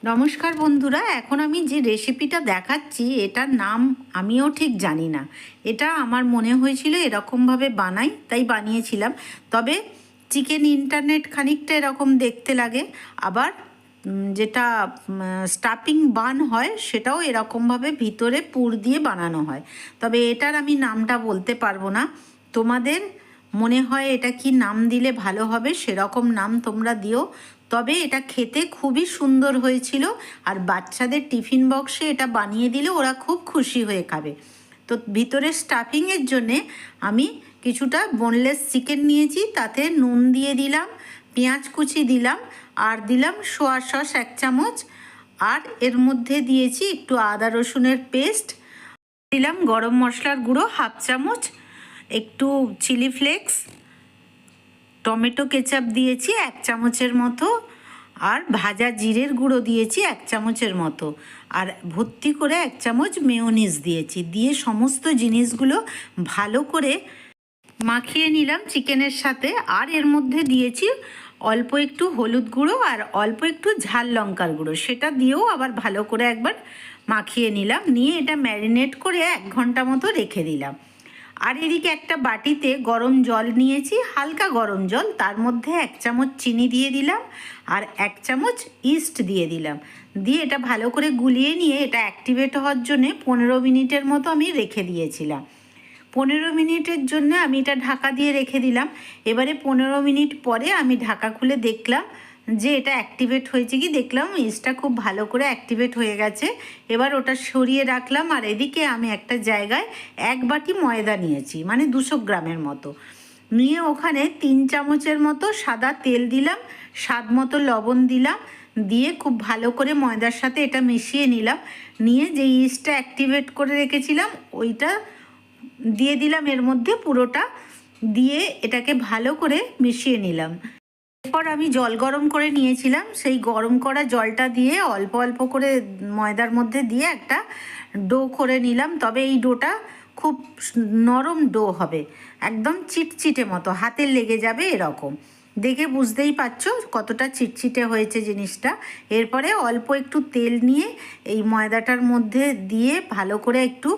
নমস্কার বন্ধুরা, এখন আমি যে রেসিপিটা দেখাচ্ছি এটার নাম আমিও ঠিক জানি না। এটা আমার মনে হয়েছিল এরকমভাবে বানাই, তাই বানিয়েছিলাম। তবে চিকেন ইন্টারনেট খানিকটা এরকম দেখতে লাগে, আবার যেটা স্টাফিং বান হয় সেটাও এরকমভাবে ভিতরে পুর দিয়ে বানানো হয়। তবে এটার আমি নামটা বলতে পারবো না। তোমাদের মনে হয় এটা কি নাম দিলে ভালো হবে সেরকম নাম তোমরা দিও। তবে এটা খেতে খুবই সুন্দর হয়েছিল, আর বাচ্চাদের টিফিন বক্সে এটা বানিয়ে দিলে ওরা খুব খুশি হয়ে খাবে। তো ভিতরে স্টাফিংয়ের জন্যে আমি কিছুটা বোনলেস চিকেন নিয়েছি, তাতে নুন দিয়ে দিলাম, পেঁয়াজ কুচি দিলাম, আর দিলাম সোয়া সস 1 চামচ, আর এর মধ্যে দিয়েছি একটু আদা রসুনের পেস্ট, দিলাম গরম মশলার গুঁড়ো 1/2 চামচ, একটু চিলি ফ্লেক্স, টমেটো কেচাপ দিয়েছি 1 চামচের মতো, আর ভাজা জিরের গুঁড়ো দিয়েছি 1 চামচের মতো, আর ভর্তি করে 1 চামচ মেয়োনিজ দিয়েছি। দিয়ে সমস্ত জিনিসগুলো ভালো করে মাখিয়ে নিলাম চিকেনের সাথে। আর এর মধ্যে দিয়েছি অল্প একটু হলুদ গুঁড়ো আর অল্প একটু ঝাল লঙ্কার গুঁড়ো, সেটা দিয়েও আবার ভালো করে একবার মাখিয়ে নিলাম। নিয়ে এটা ম্যারিনেট করে 1 ঘন্টা মতো রেখে দিলাম। আর এদিকে একটা বাটিতে গরম জল নিয়েছি, হালকা গরম জল, তার মধ্যে 1 চামচ চিনি দিয়ে দিলাম আর 1 চামচ ইস্ট দিয়ে দিলাম। দিয়ে এটা ভালো করে গুলিয়ে নিয়ে এটা অ্যাক্টিভেট হওয়ার জন্যে 15 মিনিটের মতো আমি রেখে দিয়েছিলাম। 15 মিনিটের জন্য আমি এটা ঢাকা দিয়ে রেখে দিলাম। এবারে 15 মিনিট পরে আমি ঢাকা খুলে দেখলাম যে এটা অ্যাক্টিভেট হয়েছে কি, দেখলাম ইস্টটা খুব ভালো করে অ্যাক্টিভেট হয়ে গেছে। এবার ওটা সরিয়ে রাখলাম, আর এদিকে আমি একটা জায়গায় 1 বাটি ময়দা নিয়েছি, মানে 200 গ্রামের মতো নিয়ে ওখানে 3 চামচের মতো সাদা তেল দিলাম, স্বাদ মতো লবণ দিলাম, দিয়ে খুব ভালো করে ময়দার সাথে এটা মিশিয়ে নিলাম। নিয়ে যে ইস্টটা অ্যাক্টিভেট করে রেখেছিলাম ওইটা দিয়ে দিলাম এর মধ্যে পুরোটা, দিয়ে এটাকে ভালো করে মিশিয়ে নিলাম। এরপর আমি জল গরম করে নিয়েছিলাম, সেই গরম করা জলটা দিয়ে অল্প অল্প করে ময়দার মধ্যে দিয়ে একটা ডো করে নিলাম। তবে এই ডোটা খুব নরম ডো হবে, একদম চিটচিটে মতো, হাতে লেগে যাবে এরকম। দেখে বুঝতেই পারছো কতটা চিটচিটে হয়েছে জিনিসটা। এরপরে অল্প একটু তেল নিয়ে এই ময়দাটার মধ্যে দিয়ে ভালো করে একটু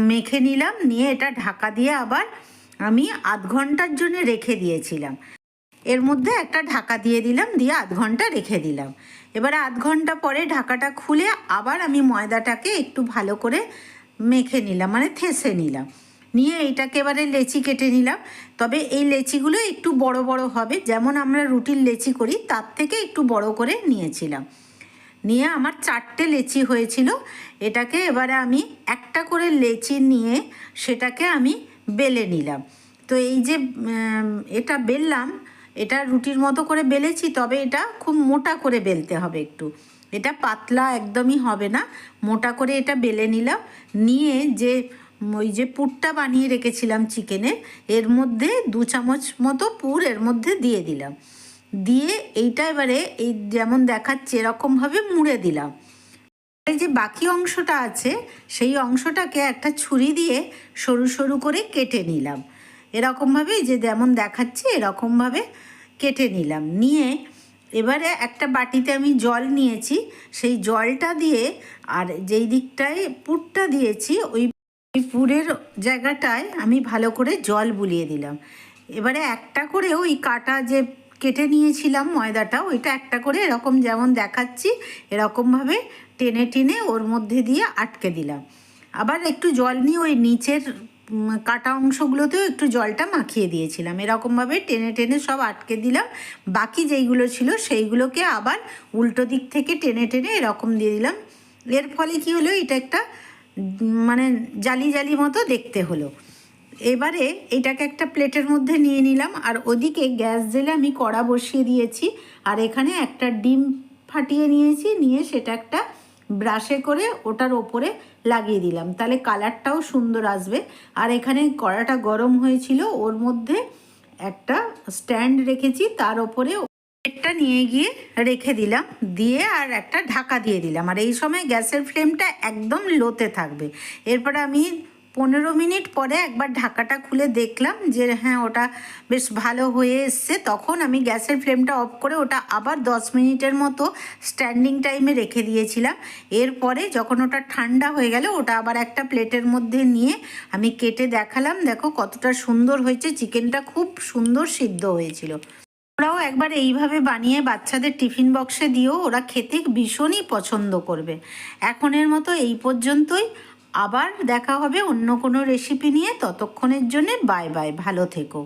মেখে নিলাম। নিয়ে এটা ঢাকা দিয়ে আবার আমি আধ ঘন্টার জন্য রেখে দিয়েছিলাম। এর মধ্যে একটা ঢাকা দিয়ে দিলাম, দিয়ে আধ ঘন্টা রেখে দিলাম। এবারে আধ ঘন্টা পরে ঢাকাটা খুলে আবার আমি ময়দাটাকে একটু ভালো করে মেখে নিলাম, মানে থেসে নিলাম। নিয়ে এইটাকে এবারে লেচি কেটে নিলাম। তবে এই লেচিগুলো একটু বড় বড় হবে, যেমন আমরা রুটির লেচি করি তার থেকে একটু বড় করে নিয়েছিলাম। নিয়ে আমার 4টে লেচি হয়েছিল। এটাকে এবারে আমি একটা করে লেচি নিয়ে সেটাকে আমি বেলে নিলাম। তো এই যে এটা বেললাম, এটা রুটির মতো করে বেলেছি, তবে এটা খুব মোটা করে বেলতে হবে একটু, এটা পাতলা একদমই হবে না, মোটা করে এটা বেলে নিলাম। নিয়ে যে ওই যে পুরটা বানিয়ে রেখেছিলাম চিকেনের, এর মধ্যে 2 চামচ মতো পুর এর মধ্যে দিয়ে দিলাম। দিয়ে এইটা এবারে এই যেমন দেখাচ্ছে এরকমভাবে মুড়ে দিলাম। এই যে বাকি অংশটা আছে সেই অংশটাকে একটা ছুরি দিয়ে সরু সরু করে কেটে নিলাম, এরকমভাবে যে যেমন দেখাচ্ছে এরকমভাবে কেটে নিলাম। নিয়ে এবারে একটা বাটিতে আমি জল নিয়েছি, সেই জলটা দিয়ে আর যেই দিকটায় পুরটা দিয়েছি ওই পুরের জায়গাটায় আমি ভালো করে জল বুলিয়ে দিলাম। এবারে একটা করে ওই কাটা যে কেটে নিয়েছিলাম ময়দাটা, ওইটা একটা করে এরকম যেমন দেখাচ্ছি এরকমভাবে টেনে টেনে ওর মধ্যে দিয়ে আটকে দিলাম। আবার একটু জল নিয়ে ওই নিচের কাটা অংশগুলোতেও একটু জলটা মাখিয়ে দিয়েছিলাম, এরকমভাবে টেনে টেনে সব আটকে দিলাম। বাকি যেইগুলো ছিল সেইগুলোকে আবার উল্টো দিক থেকে টেনে টেনে এরকম দিয়ে দিলাম। এর ফলে কী হলো, এটা একটা মানে জালি জালি মতো দেখতে হলো। এবারে এটাকে একটা প্লেটের মধ্যে নিয়ে নিলাম, আর ওদিকে গ্যাস জেলে আমি কড়া বসিয়ে দিয়েছি, আর এখানে একটা ডিম ফাটিয়ে নিয়েছি, নিয়ে সেটা একটা ব্রাশে করে ওটার ওপরে লাগিয়ে দিলাম, তাহলে কালারটাও সুন্দর আসবে। আর এখানে কড়াটা গরম হয়েছিল, ওর মধ্যে একটা স্ট্যান্ড রেখেছি, তার ওপরে প্লেটটা নিয়ে গিয়ে রেখে দিলাম, দিয়ে আর একটা ঢাকা দিয়ে দিলাম। আর এই সময় গ্যাসের ফ্লেমটা একদম লোতে থাকবে। এরপরে আমি 15 মিনিট পরে একবার ঢাকাটা খুলে দেখলাম যে হ্যাঁ ওটা বেশ ভালো হয়ে এসছে। তখন আমি গ্যাসের ফ্লেমটা অফ করে ওটা আবার 10 মিনিটের মতো স্ট্যান্ডিং টাইমে রেখে দিয়েছিলাম। এরপরে যখন ওটা ঠান্ডা হয়ে গেল ওটা আবার একটা প্লেটের মধ্যে নিয়ে আমি কেটে দেখালাম, দেখো কতটা সুন্দর হয়েছে, চিকেনটা খুব সুন্দর সিদ্ধ হয়েছিল। ওরাও একবার এইভাবে বানিয়ে বাচ্চাদের টিফিন বক্সে দিও, ওরা খেতে ভীষণই পছন্দ করবে। এখনের মতো এই পর্যন্তই, আবার দেখা হবে অন্য কোনো রেসিপি নিয়ে। ততক্ষণের জন্যে বাই বাই, ভালো থেকো।